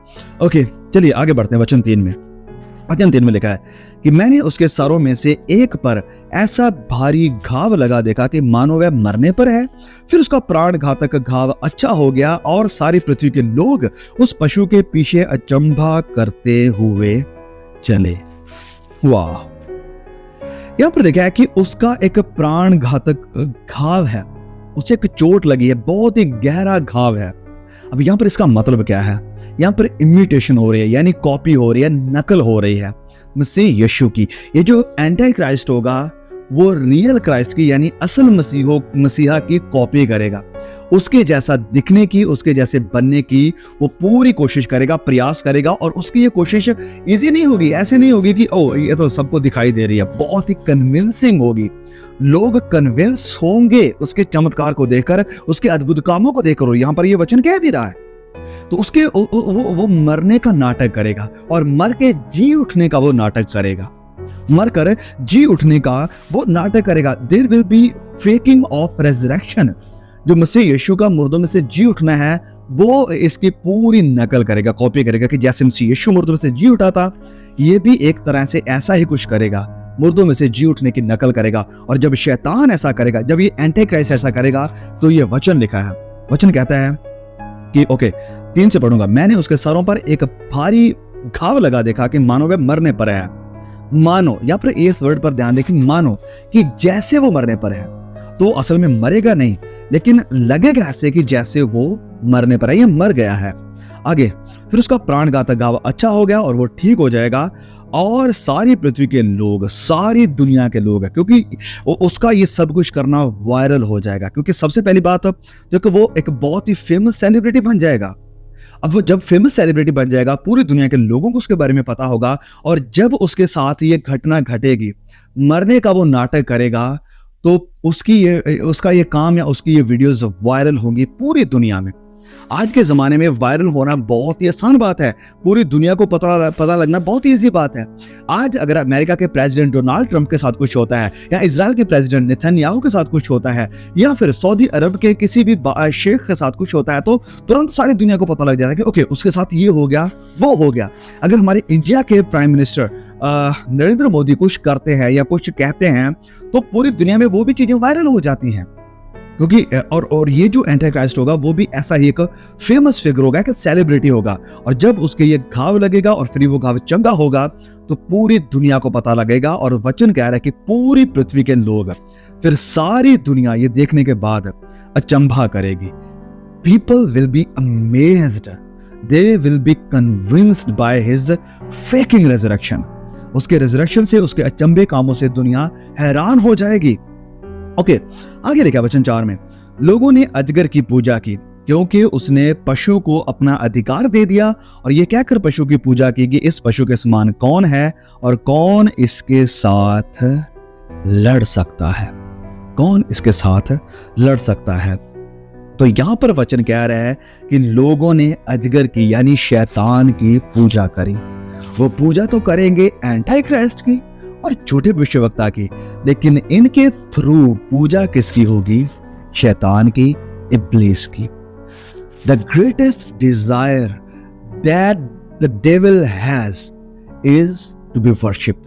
ओके, चलिए आगे बढ़ते हैं। वचन 3 में लिखा है कि मैंने उसके सरों में से एक पर ऐसा भारी घाव लगा देखा कि मानो वह मरने पर है। फिर उसका प्राण घातक घाव अच्छा हो गया और सारी पृथ्वी के लोग उस पशु के पीछे अचंभा करते हुए चले। वाह! यहाँ पर लिखा है कि उसका एक प्राण घातक घाव है, उसे एक चोट लगी है, बहुत ही गहरा घाव है। अब यहाँ पर इसका मतलब क्या है? यहाँ पर इमिटेशन हो रही है, यानी कॉपी हो रही है, नकल हो रही है मसीह यीशु की। ये जो एंटी क्राइस्ट होगा वो रियल क्राइस्ट की यानी असल मसीहा की कॉपी करेगा, उसके जैसा दिखने की, उसके जैसे बनने की वो पूरी कोशिश करेगा, प्रयास करेगा। और उसकी ये कोशिश इजी नहीं होगी, ऐसे नहीं होगी कि ओ ये तो सबको दिखाई दे रही है, बहुत ही कन्विंसिंग होगी। लोग कन्विंस होंगे उसके चमत्कार को देखकर, उसके अद्भुत कामों को देखकर। यहाँ पर ये वचन कह भी रहा है तो उसके वो मरने का नाटक करेगा और मर के जी उठने का वो नाटक करेगा, मरकर जी उठने का वो नाटक करेगा। There will be faking of resurrection. जो मसीह यीशु का मुर्दों में से जी उठना है वो इसकी पूरी नकल करेगा, कॉपी करेगा कि जैसे मसीह यीशु मुर्दों में से जी उठा था, ये भी एक तरह से ऐसा ही कुछ करेगा, मुर्दों में से जी उठने की नकल करेगा। और जब शैतान ऐसा करेगा, जब ये एंटी क्राइस्ट ऐसा करेगा, तो ये वचन लिखा है, वचन कहता है कि ओके 3 से पढ़ूंगा। मैंने उसके सरों पर एक भारी घाव लगा देखा कि मानो वह मरने पर है। मानो, यहाँ पर इस वर्ड पर ध्यान दें, मानो कि जैसे वो मरने पर है, तो असल में मरेगा नहीं, लेकिन लगेगा ऐसे कि जैसे वो मरने पर है, ये मर गया है। आगे, फिर उसका प्राण घातक घाव अच्छा हो गया और वो ठीक हो जाएगा और सारी पृथ्वी के लोग, सारी दुनिया के लोग, क्योंकि उसका ये सब कुछ करना वायरल हो जाएगा। क्योंकि सबसे पहली बात जो कि वो एक बहुत ही फेमस सेलिब्रिटी बन जाएगा। अब वो जब फेमस सेलिब्रिटी बन जाएगा, पूरी दुनिया के लोगों को उसके बारे में पता होगा, और जब उसके साथ ये घटना घटेगी, मरने का वो नाटक करेगा, तो उसका ये काम या उसकी ये वीडियोस वायरल होंगी पूरी दुनिया में। आज के ज़माने में वायरल होना बहुत ही आसान बात है, पूरी दुनिया को पता लगना बहुत ही ईजी बात है। आज अगर अमेरिका के प्रेसिडेंट डोनाल्ड ट्रंप के साथ कुछ होता है, या इजराइल के प्रेसिडेंट नेतन्याहू के साथ कुछ होता है, या फिर सऊदी अरब के किसी भी शेख के साथ कुछ होता है, तो तुरंत सारी दुनिया को पता लग जाता है कि ओके उसके साथ ये हो गया, वो हो गया। अगर हमारे इंडिया के प्राइम मिनिस्टर नरेंद्र मोदी कुछ करते हैं या कुछ कहते हैं, तो पूरी दुनिया में वो भी चीजें वायरल हो जाती हैं। क्योंकि और ये जो एंटी क्राइस्ट होगा वो भी ऐसा ही एक फेमस फिगर होगा, एक सेलिब्रिटी होगा, और जब उसके ये घाव लगेगा और फिर वो घाव चंगा होगा तो पूरी दुनिया को पता लगेगा, और वचन कह रहा है कि पूरी पृथ्वी के लोग, फिर सारी दुनिया ये देखने के बाद अचंभा करेगी। People will be amazed, they will be convinced by his faking resurrection. उसके रेजरेक्शन से, उसके अचंभे कामों से दुनिया हैरान हो जाएगी। ओके, आगे लिखा वचन 4 में, लोगों ने अजगर की पूजा की क्योंकि उसने पशु को अपना अधिकार दे दिया, और ये कहकर पशु की पूजा की कि इस पशु के समान कौन है और कौन इसके साथ लड़ सकता है, कौन इसके साथ लड़ सकता है। तो यहां पर वचन कह रहा है कि लोगों ने अजगर की यानी शैतान की पूजा करी। वो पूजा तो करेंगे एंटी क्राइस्ट की और झूठे भविष्यवक्ता की, लेकिन इनके थ्रू पूजा किसकी होगी? शैतान की, इब्लीस की। The greatest desire that the devil has is to be worshipped.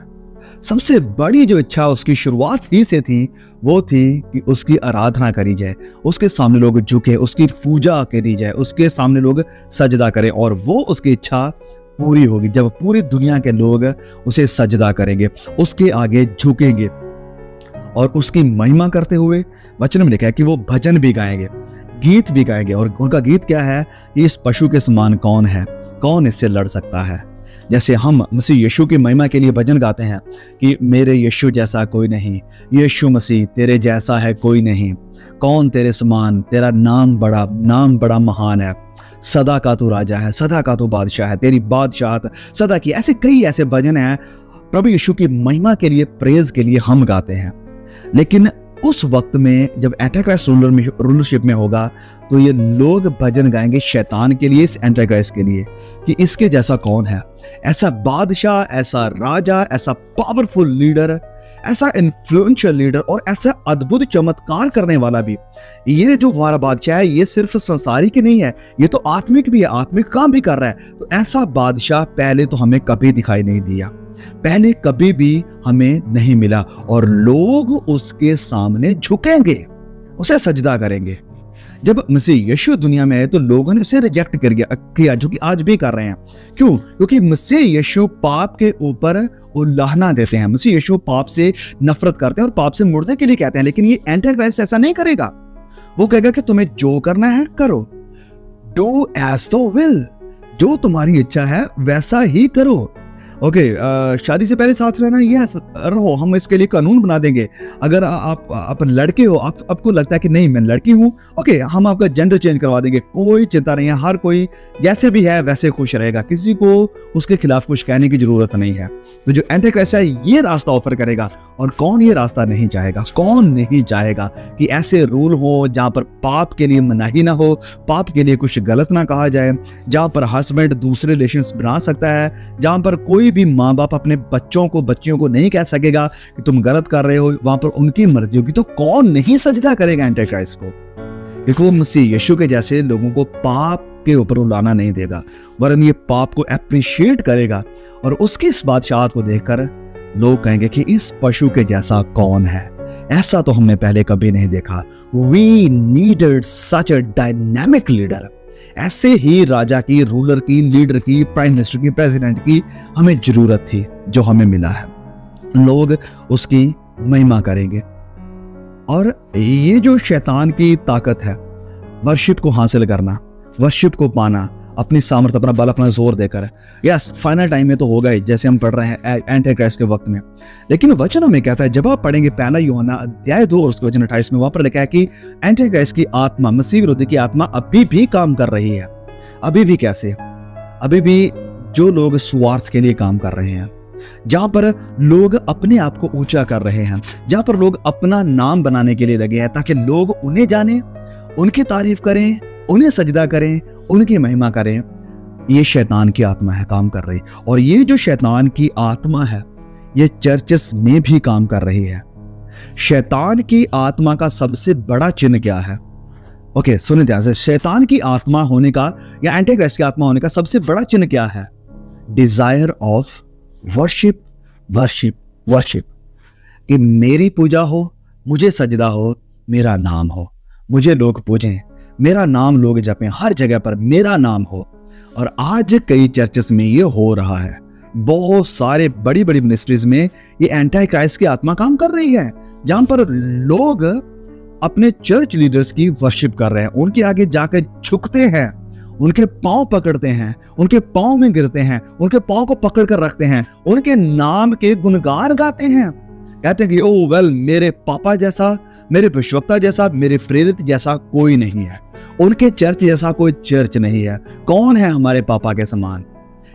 सबसे बड़ी जो इच्छा उसकी शुरुआत ही से थी वो थी कि उसकी आराधना करी जाए, उसके सामने लोग झुके, उसकी पूजा करी जाए, उसके सामने लोग सजदा करें, और वो उसकी इच्छा पूरी होगी जब पूरी दुनिया के लोग उसे सजदा करेंगे, उसके आगे झुकेंगे और उसकी महिमा करते हुए। वचन में लिखा है कि वो भजन भी गाएंगे, गीत भी गाएंगे, और उनका गीत क्या है कि इस पशु के समान कौन है, कौन इससे लड़ सकता है। जैसे हम मसीह यीशु की महिमा के लिए भजन गाते हैं कि मेरे यीशु जैसा कोई नहीं, यीशु मसीह तेरे जैसा है कोई नहीं, कौन तेरे समान, तेरा नाम बड़ा महान है, सदा का तू राजा है, सदा का तू बादशाह है, तेरी बादशाहत सदा की। ऐसे कई ऐसे भजन हैं प्रभु यीशु की महिमा के लिए, प्रेज के लिए हम गाते हैं। लेकिन उस वक्त में जब एंटीक्राइस्ट रूलरशिप में होगा तो ये लोग भजन गाएंगे शैतान के लिए, इस एंटीक्राइस्ट के लिए, कि इसके जैसा कौन है, ऐसा बादशाह, ऐसा राजा, ऐसा पावरफुल लीडर, ऐसा इन्फ्लुएंशियल लीडर और ऐसा अद्भुत चमत्कार करने वाला भी। ये जो हमारा बादशाह है ये सिर्फ संसारिक ही नहीं है, ये तो आत्मिक भी है, आत्मिक काम भी कर रहा है। तो ऐसा बादशाह पहले तो हमें कभी दिखाई नहीं दिया, पहले कभी भी हमें नहीं मिला, और लोग उसके सामने झुकेंगे, उसे सजदा करेंगे। जब मसीह यीशु दुनिया में आए तो लोगों ने उसे रिजेक्ट किया, जो कि आज भी कर रहे हैं। क्यों? क्योंकि मसीह यीशु पाप के ऊपर उल्लाहना देते हैं, मसीह यीशु पाप से नफरत करते हैं और पाप से मुड़ने के लिए कहते हैं। लेकिन ये एंटीक्राइस्ट ऐसा नहीं करेगा, वो कहेगा कि तुम्हें जो करना है करो, डू एज द विल, जो तुम्हारी इच्छा है वैसा ही करो। ओके, शादी से पहले साथ रहना, ये रहो, हम इसके लिए कानून बना देंगे। अगर आप लड़के हो, आपको लगता है कि नहीं मैं लड़की हूँ, ओके, हम आपका जेंडर चेंज करवा देंगे, कोई चिंता नहीं है, हर कोई जैसे भी है वैसे खुश रहेगा, किसी को उसके खिलाफ कुछ कहने की जरूरत नहीं है। तो जो एंटीक्राइस्ट है ये रास्ता ऑफर करेगा, और कौन ये रास्ता नहीं चाहेगा? कौन नहीं चाहेगा कि ऐसे रूल हो जहाँ पर पाप के लिए मनाही ना हो, पाप के लिए कुछ गलत ना कहा जाए, जहाँ पर हस्बैंड दूसरे रिलेशंस बना सकता है, जहाँ पर कोई भी माँ बाप अपने बच्चियों को नहीं कह सकेगा कि तुम गलत कर रहे हो, वहां पर उनकी मर्जी होगी। तो कौन नहीं सजदा करेगा एंटीक्राइस्ट को? क्योंकि वो मसीह यीशु के जैसे लोगों को पाप के ऊपर उलाना नहीं देगा, वरन ये पाप को एप्रिशिएट करेगा, और उसकी इस बादशाहत को देखकर लोग कहेंगे कि इस पशु के जैसा कौन है, ऐसा तो हमने पहले कभी नहीं देखा। We needed such a dynamic leader. ऐसे ही राजा की, रूलर की, लीडर की, प्राइम मिनिस्टर की, प्रेसिडेंट की हमें जरूरत थी, जो हमें मिला है। लोग उसकी महिमा करेंगे। और ये जो शैतान की ताकत है, वर्शिप को हासिल करना, वर्शिप को पाना, अपनी सामर्थ्य, अपना बल, अपना जोर देकर, यस फाइनल टाइम में तो होगा ही, जैसे हम पढ़ रहे हैं एंटीक्राइस्ट के वक्त में। लेकिन वचनों में कहता है, जब आप पढ़ेंगे पहला यूहन्ना अध्याय 2 और उसके वचन 28 में, वहां पर लिखा है कि एंटीक्राइस्ट की आत्मा, मसीह विरोधी की आत्मा अभी भी काम कर रही है। अभी भी कैसे? अभी भी जो लोग स्वार्थ के लिए काम कर रहे हैं, जहां पर लोग अपने आप को ऊंचा कर रहे हैं, जहां पर लोग अपना नाम बनाने के लिए लगे हैं ताकि लोग उन्हें जाने, उनकी तारीफ करें, उन्हें सजदा करें, उनकी महिमा करें, ये शैतान की आत्मा है काम कर रही। और ये जो शैतान की आत्मा है ये चर्चेस में भी काम कर रही है। शैतान की आत्मा का सबसे बड़ा चिन्ह क्या है? ओके, सुने ध्यान से, शैतान की आत्मा होने का या एंटीक्राइस्ट की आत्मा होने का सबसे बड़ा चिन्ह क्या है? Desire of worship, worship, worship, कि मेरी पूजा हो, मुझे सजदा हो, मेरा नाम हो। मुझे लोग पूजें, मेरा नाम लोग जपें, हर जगह पर मेरा नाम हो। और आज कई चर्चेस में ये हो रहा है, बहुत सारे बड़ी बड़ी मिनिस्ट्रीज में ये एंटी क्राइस्ट की आत्मा काम कर रही है, जहां पर लोग अपने चर्च लीडर्स की वर्शिप कर रहे हैं, उनके आगे जाकर झुकते हैं, उनके पांव पकड़ते हैं, उनके पांव में गिरते हैं, उनके पांव को पकड़ कर रखते हैं, उनके नाम के गुणगान गाते हैं, कहते हैं कि ओ वेल, मेरे पापा जैसा, मेरे विश्वक्ता जैसा, मेरे प्रेरित जैसा कोई नहीं है, उनके चर्च जैसा कोई चर्च नहीं है, कौन है हमारे पापा के समान।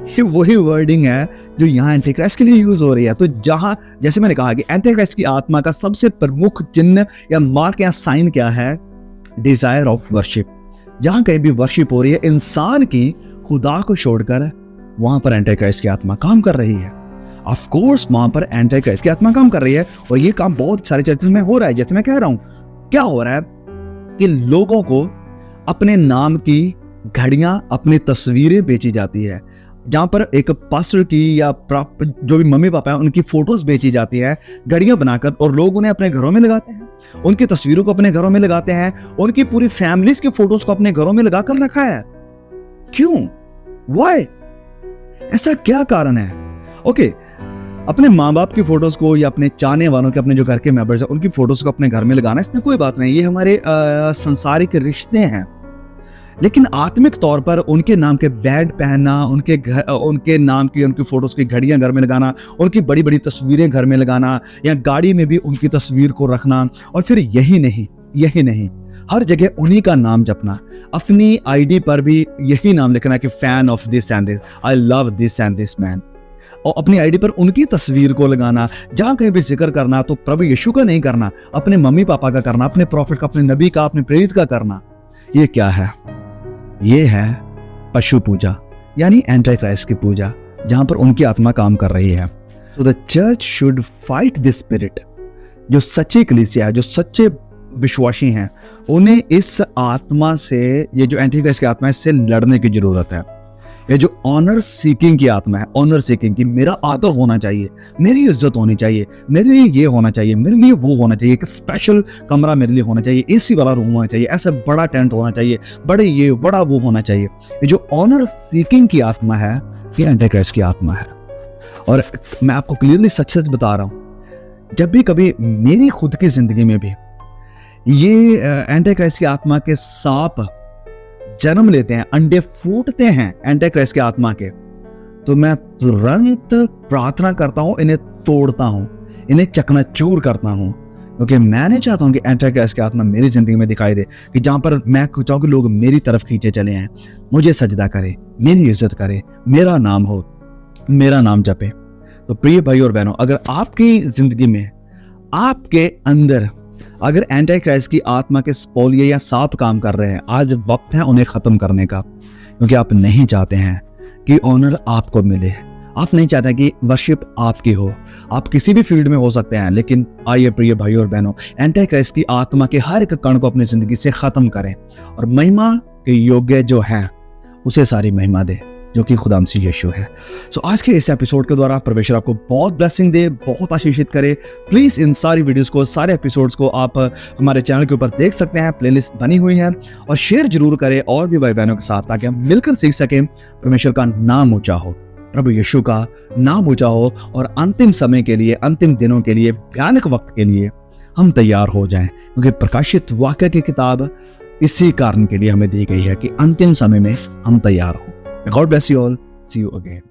ये वही वर्डिंग है जो यहाँ एंटी क्राइस्ट के लिए यूज हो रही है। तो जहां, जैसे मैंने कहा कि एंटी क्राइस्ट की आत्मा का सबसे प्रमुख चिन्ह या मार्क या साइन क्या है, डिजायर ऑफ वर्शिप। जहां कहीं भी वर्शिप हो रही है इंसान की, खुदा को छोड़कर, वहां पर एंटी क्राइस्ट की आत्मा काम कर रही है। ऑफ कोर्स वहां पर एंटी क्राइस्ट की आत्मा काम कर रही है, और ये काम बहुत सारे चर्चेस में हो रहा है। जैसे मैं कह रहा हूं, क्या हो रहा है कि लोगों को अपने नाम की घड़ियां, अपनी तस्वीरें बेची जाती है, जहां पर एक पास्टर की या जो भी मम्मी पापा है उनकी फोटोज बेची जाती है घड़ियां बनाकर, और लोग उन्हें अपने घरों में लगाते हैं, उनकी तस्वीरों को अपने घरों में लगाते हैं, उनकी पूरी फैमिलीज की फोटोज को अपने घरों में लगाकर रखा है। क्यों? व्हाई? ऐसा क्या कारण है? ओके, अपने माँ बाप की फोटोज को या अपने चाहने वालों के, अपने जो घर के मेंबर्स हैं उनकी फोटोज को अपने घर में लगाना, इसमें कोई बात नहीं, ये हमारे संसारिक रिश्ते हैं। लेकिन आत्मिक तौर पर उनके नाम के बैड पहनना, उनके नाम की, उनकी फोटोज की घड़ियां घर में लगाना, उनकी बड़ी बड़ी तस्वीरें घर में लगाना, या गाड़ी में भी उनकी तस्वीर को रखना, और फिर यही नहीं, हर जगह उन्हीं का नाम जपना, अपनी आईडी पर भी यही नाम लिखना कि fan of this and this, I love this and this man, और अपनी आईडी पर उनकी तस्वीर को लगाना। जहां कहीं भी जिक्र करना तो प्रभु यीशु का नहीं करना, अपने मम्मी पापा का करना, अपने प्रॉफिट का, अपने नबी का, अपने प्रेरित का करना। ये क्या है? ये है पशु पूजा, यानी एंटी क्राइस्ट की पूजा, जहां पर उनकी आत्मा काम कर रही है। So the church should fight this spirit. जो सच्ची कलीसिया है, जो सच्चे विश्वासी हैं, उन्हें इस आत्मा से, ये जो एंटी क्राइस्ट की आत्मा है, इससे लड़ने की जरूरत है। ये जो ऑनर सीकिंग की आत्मा है, ऑनर सीकिंग की, मेरा आदर होना चाहिए, मेरी इज्जत होनी चाहिए, मेरे लिए ये होना चाहिए, मेरे लिए वो होना चाहिए, एक स्पेशल कमरा मेरे लिए होना चाहिए, एसी वाला रूम होना चाहिए, ऐसा बड़ा टेंट होना चाहिए, बड़े ये बड़ा वो होना चाहिए। ये जो ऑनर सीकिंग की आत्मा है, ये एंटी क्राइस्ट की आत्मा है। और मैं आपको क्लियरली सच बता रहा हूं, जब भी कभी मेरी खुद की जिंदगी में भी ये एंटी क्राइस्ट की आत्मा के सांप जन्म लेते हैं, अंडे फूटते हैं एंटी क्राइस्ट के आत्मा के, तो मैं तुरंत प्रार्थना करता हूं, इन्हें तोड़ता हूं, इन्हें चकनाचूर करता हूं, क्योंकि मैं नहीं चाहता हूं कि एंटी क्राइस्ट की आत्मा मेरी जिंदगी में दिखाई दे, कि जहां पर मैं चाहूं कि लोग मेरी तरफ खींचे चले हैं, मुझे सजदा करे, मेरी इज्जत करे, मेरा नाम हो, मेरा नाम जपे। तो प्रिय भाई और बहनों, अगर आपकी जिंदगी में, आपके अंदर अगर एंटी क्राइस्ट की आत्मा के स्पोलिये या सांप काम कर रहे हैं, आज वक्त है उन्हें खत्म करने का, क्योंकि आप नहीं चाहते हैं कि ऑनर आपको मिले, आप नहीं चाहते कि वर्शिप आपकी हो। आप किसी भी फील्ड में हो सकते हैं, लेकिन आइए प्रिय भाइयों और बहनों, एंटी क्राइस्ट की आत्मा के हर एक कण को अपनी जिंदगी से खत्म करें, और महिमा के योग्य जो है उसे सारी महिमा दे, जो कि खुदा मसीह यीशु है। सो आज के इस एपिसोड के द्वारा परमेश्वर आपको बहुत ब्लेसिंग दे, बहुत आशीषित करे। प्लीज इन सारी वीडियोस को, सारे एपिसोड्स को आप हमारे चैनल के ऊपर देख सकते हैं, प्लेलिस्ट बनी हुई है, और शेयर जरूर करें और भी भाई बहनों के साथ, ताकि हम मिलकर सीख सकें, परमेश्वर का नाम ऊंचा हो, प्रभु यीशु का नाम ऊंचा हो, और अंतिम समय के लिए, अंतिम दिनों के लिए, भयानक वक्त के लिए हम तैयार हो जाएं, क्योंकि प्रकाशित वाक्य की किताब इसी कारण के लिए हमें दी गई है कि अंतिम समय में हम तैयार हों। God bless you all. See you again.